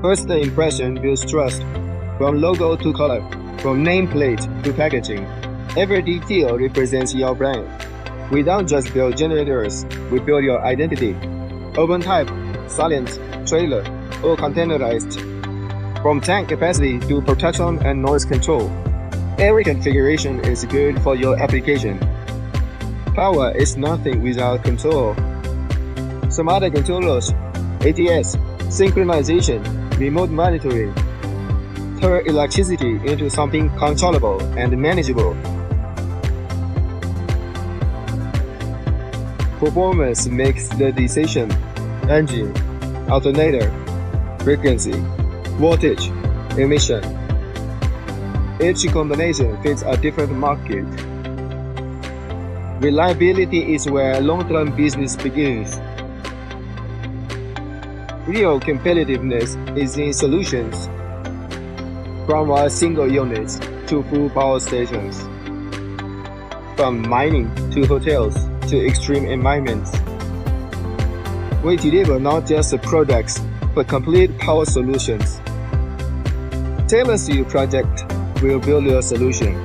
First impression builds trust. From logo to color, from nameplate to packaging, every detail represents your brand. We don't just build generators, we build your identity. Open type, silent, trailer, or containerized. From tank capacity to protection and noise control, every configuration is good for your application. Power is nothing without control. Smart controllers, ATS, synchronization, remote monitoring, turn electricity into something controllable and manageable. Performance makes the decision. Engine, alternator, frequency, voltage, emission. Each combination fits a different market. Reliability is where long-term business begins. Real competitiveness is in solutions, from a single unit to full power stations, from mining to hotels to extreme environments. We deliver not just products, but complete power solutions. Tailor your project will build your solution.